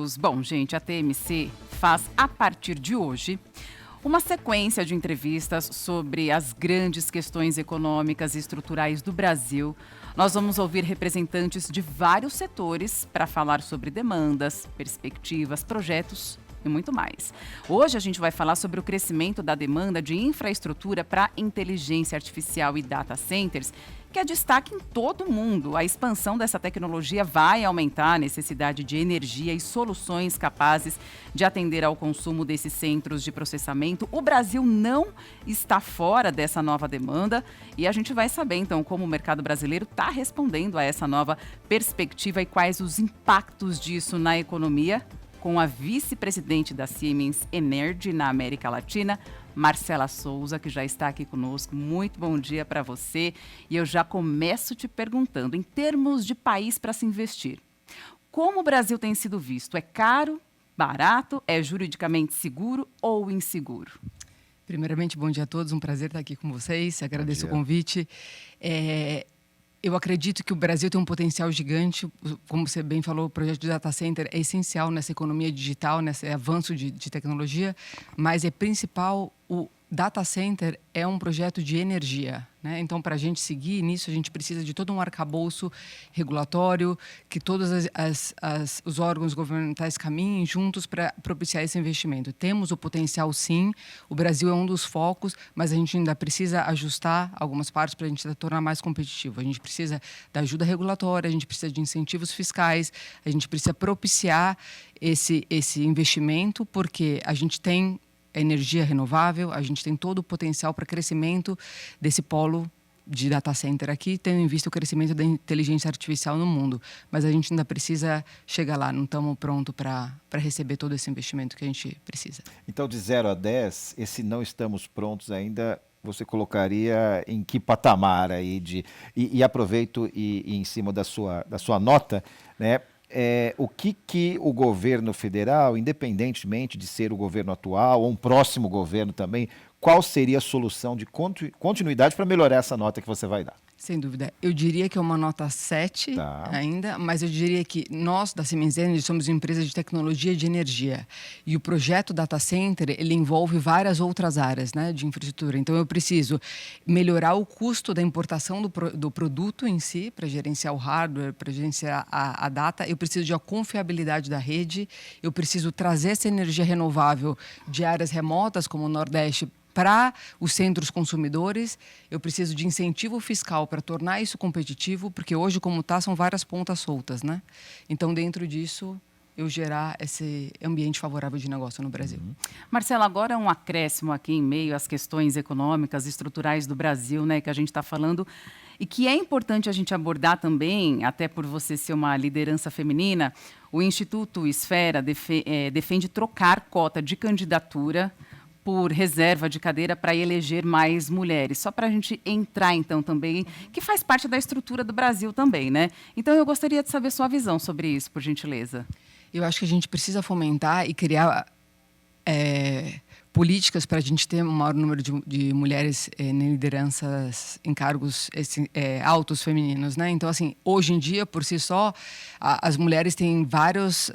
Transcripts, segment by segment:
todos. Bom, gente, a TMC faz, a partir de hoje, uma sequência de entrevistas sobre as grandes questões econômicas e estruturais do Brasil. Nós vamos ouvir representantes de vários setores para falar sobre demandas, perspectivas, projetos e muito mais. Hoje a gente vai falar sobre o crescimento da demanda de infraestrutura para inteligência artificial e data centers, que é destaque em todo o mundo. A expansão dessa tecnologia vai aumentar a necessidade de energia e soluções capazes de atender ao consumo desses centros de processamento. O Brasil não está fora dessa nova demanda e a gente vai saber, então, como o mercado brasileiro está respondendo a essa nova perspectiva e quais os impactos disso na economia, com a vice-presidente da Siemens Energy na América Latina, Marcela Souza, que já está aqui conosco. Muito bom dia para você. E eu já começo te perguntando, em termos de país para se investir, como o Brasil tem sido visto? É caro, barato, é juridicamente seguro ou inseguro? Primeiramente, bom dia a todos. Um prazer estar aqui com vocês. Agradeço o convite. Eu acredito que o Brasil tem um potencial gigante. Como você bem falou, o projeto de data center é essencial nessa economia digital, nesse avanço de tecnologia, mas é principal. O data center é um projeto de energia, né? Então, para a gente seguir nisso, a gente precisa de todo um arcabouço regulatório, que todos os órgãos governamentais caminhem juntos para propiciar esse investimento. Temos o potencial, sim. O Brasil é um dos focos, mas a gente ainda precisa ajustar algumas partes para a gente tornar mais competitivo. A gente precisa da ajuda regulatória, a gente precisa de incentivos fiscais, a gente precisa propiciar esse investimento, porque a gente tem energia renovável, a gente tem todo o potencial para crescimento desse polo de data center aqui, tendo em vista o crescimento da inteligência artificial no mundo. Mas a gente ainda precisa chegar lá, não estamos prontos para receber todo esse investimento que a gente precisa. Então, de 0 a 10, esse não estamos prontos ainda, você colocaria em que patamar aí e aproveito e em cima da sua nota, né? O que o governo federal, independentemente de ser o governo atual ou um próximo governo também, qual seria a solução de continuidade para melhorar essa nota que você vai dar? Sem dúvida. Eu diria que é uma nota 7 ainda, mas eu diria que nós, da Siemens Energy, somos uma empresa de tecnologia de energia. E o projeto Data Center, ele envolve várias outras áreas, né, de infraestrutura. Então, eu preciso melhorar o custo da importação do produto em si, para gerenciar o hardware, para gerenciar a data. Eu preciso de uma confiabilidade da rede. Eu preciso trazer essa energia renovável de áreas remotas, como o Nordeste, para os centros consumidores. Eu preciso de incentivo fiscal para tornar isso competitivo, porque hoje, como está, são várias pontas soltas, né? Então, dentro disso, eu gerar esse ambiente favorável de negócio no Brasil. Marcela, agora um acréscimo aqui em meio às questões econômicas e estruturais do Brasil, né, que a gente está falando, e que é importante a gente abordar também, até por você ser uma liderança feminina. O Instituto Esfera defende trocar cota de candidatura por reserva de cadeira para eleger mais mulheres. Só para a gente entrar, então, também, que faz parte da estrutura do Brasil também, né? Então, eu gostaria de saber sua visão sobre isso, por gentileza. Eu acho que a gente precisa fomentar e criar políticas para a gente ter um maior número de mulheres em lideranças, em cargos altos femininos, né? Então, assim, hoje em dia, por si só, as mulheres têm vários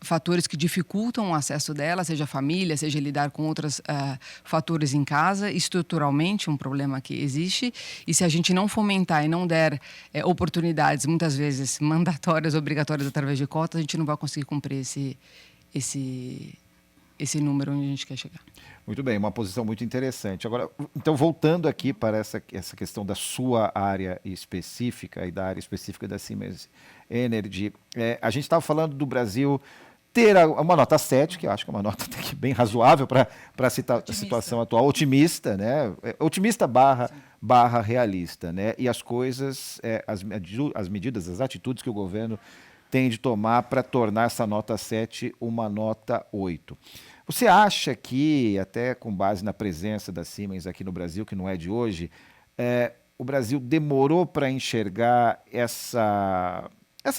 fatores que dificultam o acesso dela, seja família, seja lidar com outros fatores em casa, estruturalmente um problema que existe. E se a gente não fomentar e não der oportunidades, muitas vezes mandatórias, obrigatórias através de cotas, a gente não vai conseguir cumprir esse número onde a gente quer chegar. Muito bem, uma posição muito interessante. Agora, então, voltando aqui para essa questão da sua área específica e da área específica da Siemens Energy, a gente estava falando do Brasil ter uma nota 7, que eu acho que é uma nota bem razoável para a situação atual, otimista, né? Otimista barra realista, né? E as coisas, as medidas, as atitudes que o governo tem de tomar para tornar essa nota 7 uma nota 8. Você acha que, até com base na presença da Siemens aqui no Brasil, que não é de hoje, o Brasil demorou para enxergar essa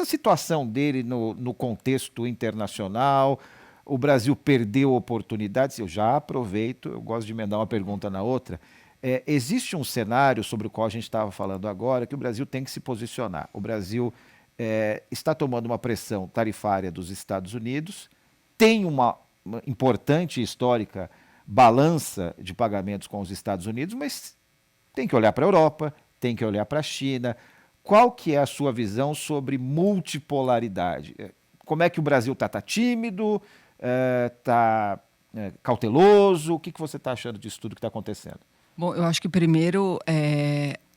situação dele no contexto internacional? O Brasil perdeu oportunidades? Eu já aproveito, eu gosto de emendar uma pergunta na outra. Existe um cenário sobre o qual a gente estava falando agora que o Brasil tem que se posicionar. O Brasil está tomando uma pressão tarifária dos Estados Unidos, tem uma importante e histórica balança de pagamentos com os Estados Unidos, mas tem que olhar para a Europa, tem que olhar para a China. Qual que é a sua visão sobre multipolaridade? Como é que o Brasil está? Está tímido? Está cauteloso? O que você está achando disso tudo que está acontecendo? Bom, eu acho que primeiro,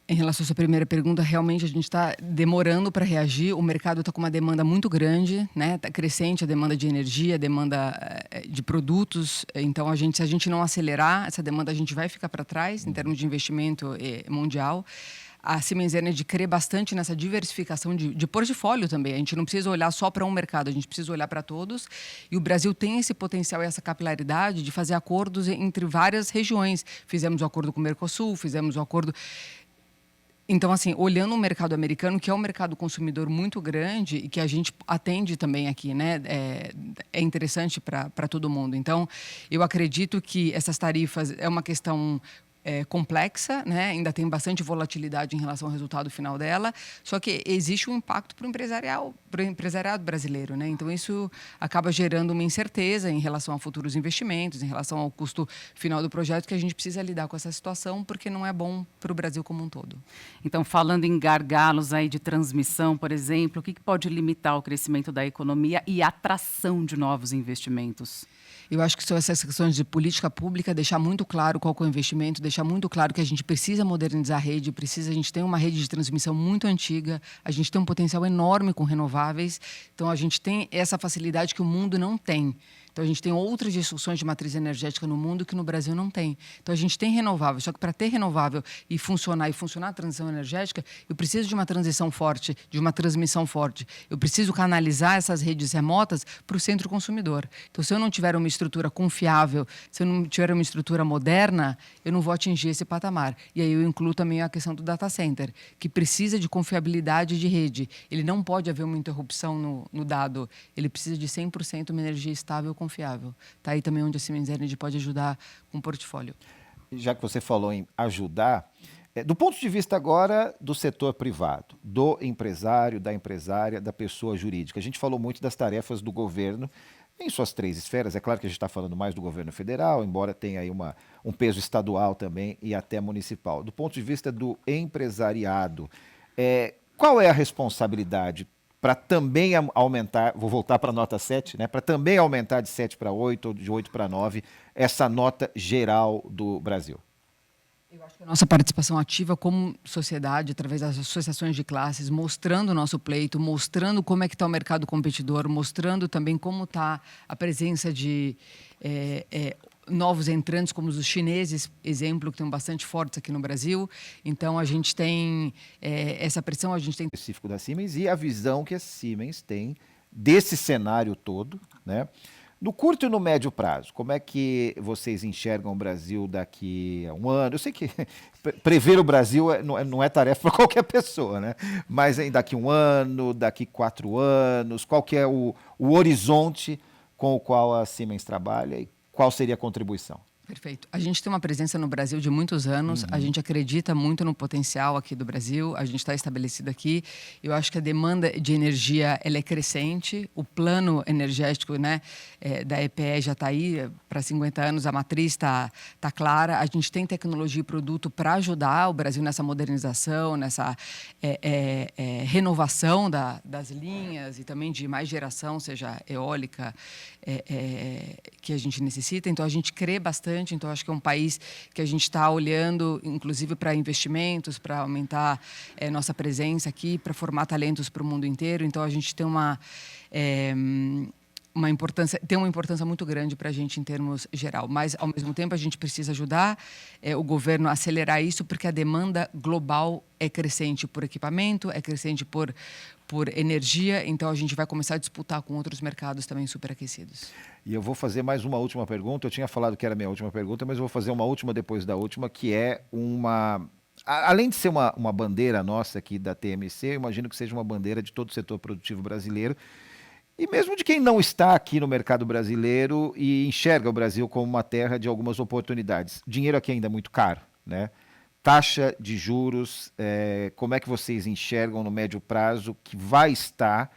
em relação à sua primeira pergunta, realmente a gente está demorando para reagir. O mercado está com uma demanda muito grande, né? Está crescente a demanda de energia, a demanda de produtos. Então, se a gente não acelerar essa demanda, a gente vai ficar para trás em termos de investimento mundial. A Siemens Energy crê bastante nessa diversificação de portfólio também. A gente não precisa olhar só para um mercado, a gente precisa olhar para todos. E o Brasil tem esse potencial e essa capilaridade de fazer acordos entre várias regiões. Fizemos o acordo com o Mercosul, fizemos o acordo... Então, assim, olhando o mercado americano, que é um mercado consumidor muito grande e que a gente atende também aqui, né? É interessante para todo mundo. Então, eu acredito que essas tarifas é uma questão complexa, né? Ainda tem bastante volatilidade em relação ao resultado final dela, só que existe um impacto para o empresariado brasileiro, né? Então isso acaba gerando uma incerteza em relação a futuros investimentos, em relação ao custo final do projeto, que a gente precisa lidar com essa situação, porque não é bom para o Brasil como um todo. Então, falando em gargalos aí de transmissão, por exemplo, o que pode limitar o crescimento da economia e a atração de novos investimentos? Eu acho que são essas questões de política pública, deixar muito claro qual é o investimento, deixar muito claro que a gente precisa modernizar a rede, a gente tem uma rede de transmissão muito antiga, a gente tem um potencial enorme com renováveis, então a gente tem essa facilidade que o mundo não tem. Então, a gente tem outras discussões de matriz energética no mundo que no Brasil não tem. Então, a gente tem renovável, só que para ter renovável e funcionar a transição energética, eu preciso de uma transição forte, de uma transmissão forte. Eu preciso canalizar essas redes remotas para o centro consumidor. Então, se eu não tiver uma estrutura confiável, se eu não tiver uma estrutura moderna, eu não vou atingir esse patamar. E aí eu incluo também a questão do data center, que precisa de confiabilidade de rede. Ele não pode haver uma interrupção no dado. Ele precisa de 100% uma energia estável e confiável. Está aí também onde a Siemens Energy pode ajudar com o portfólio. Já que você falou em ajudar, do ponto de vista agora do setor privado, do empresário, da empresária, da pessoa jurídica, a gente falou muito das tarefas do governo em suas 3 esferas. É claro que a gente está falando mais do governo federal, embora tenha aí um peso estadual também e até municipal. Do ponto de vista do empresariado, qual é a responsabilidade para também aumentar, vou voltar para a nota 7, né, para também aumentar de 7 para 8 ou de 8 para 9 essa nota geral do Brasil? Eu acho que a nossa participação ativa como sociedade, através das associações de classes, mostrando o nosso pleito, mostrando como é que está o mercado competidor, mostrando também como está a presença de novos entrantes, como os chineses, exemplo, que estão bastante fortes aqui no Brasil. Então, a gente tem essa pressão, a gente tem... específico da Siemens e a visão que a Siemens tem desse cenário todo, né? No curto e no médio prazo, como é que vocês enxergam o Brasil daqui a um ano? Eu sei que prever o Brasil não é tarefa para qualquer pessoa, né? Mas daqui a um ano, daqui 4 anos, qual que é o horizonte com o qual a Siemens trabalha e qual seria a contribuição? Perfeito. A gente tem uma presença no Brasil de muitos anos, a gente acredita muito no potencial aqui do Brasil, a gente está estabelecido aqui. Eu acho que a demanda de energia ela é crescente, o plano energético, né, da EPE já está aí para 50 anos, a matriz está clara, a gente tem tecnologia e produto para ajudar o Brasil nessa modernização, nessa renovação das linhas e também de mais geração, seja eólica, que a gente necessita. Então, a gente crê bastante. Então, acho que é um país que a gente está olhando, inclusive, para investimentos, para aumentar nossa presença aqui, para formar talentos para o mundo inteiro. Então, a gente tem uma importância muito grande para a gente em termos geral. Mas, ao mesmo tempo, a gente precisa ajudar o governo a acelerar isso, porque a demanda global é crescente por equipamento, é crescente por energia, então a gente vai começar a disputar com outros mercados também superaquecidos. E eu vou fazer mais uma última pergunta. Eu tinha falado que era a minha última pergunta, mas eu vou fazer uma última depois da última, que é além de ser uma bandeira nossa aqui da TMC, eu imagino que seja uma bandeira de todo o setor produtivo brasileiro, e mesmo de quem não está aqui no mercado brasileiro e enxerga o Brasil como uma terra de algumas oportunidades. O dinheiro aqui ainda é muito caro, né? taxa de juros, como é que vocês enxergam no médio prazo que vai estar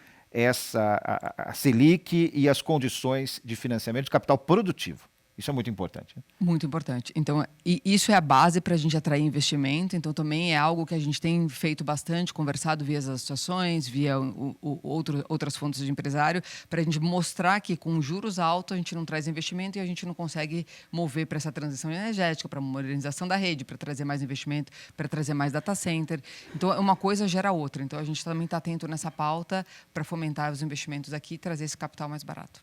a Selic e as condições de financiamento de capital produtivo? Isso é muito importante. Né? Muito importante. Então, isso é a base para a gente atrair investimento. Então, também é algo que a gente tem feito bastante, conversado via as associações, via outras fontes de empresário, para a gente mostrar que com juros altos a gente não traz investimento e a gente não consegue mover para essa transição energética, para a modernização da rede, para trazer mais investimento, para trazer mais data center. Então, uma coisa gera outra. Então, a gente também está atento nessa pauta para fomentar os investimentos aqui e trazer esse capital mais barato.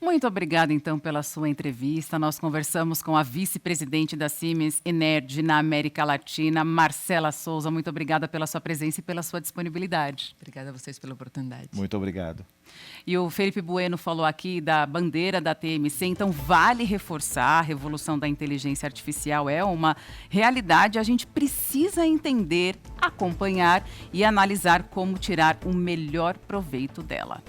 Muito obrigada, então, pela sua entrevista. Nós conversamos com a vice-presidente da Siemens Energy na América Latina, Marcela Souza. Muito obrigada pela sua presença e pela sua disponibilidade. Obrigada a vocês pela oportunidade. Muito obrigado. E o Felipe Bueno falou aqui da bandeira da TMC, então vale reforçar, a revolução da inteligência artificial é uma realidade, a gente precisa entender, acompanhar e analisar como tirar o melhor proveito dela.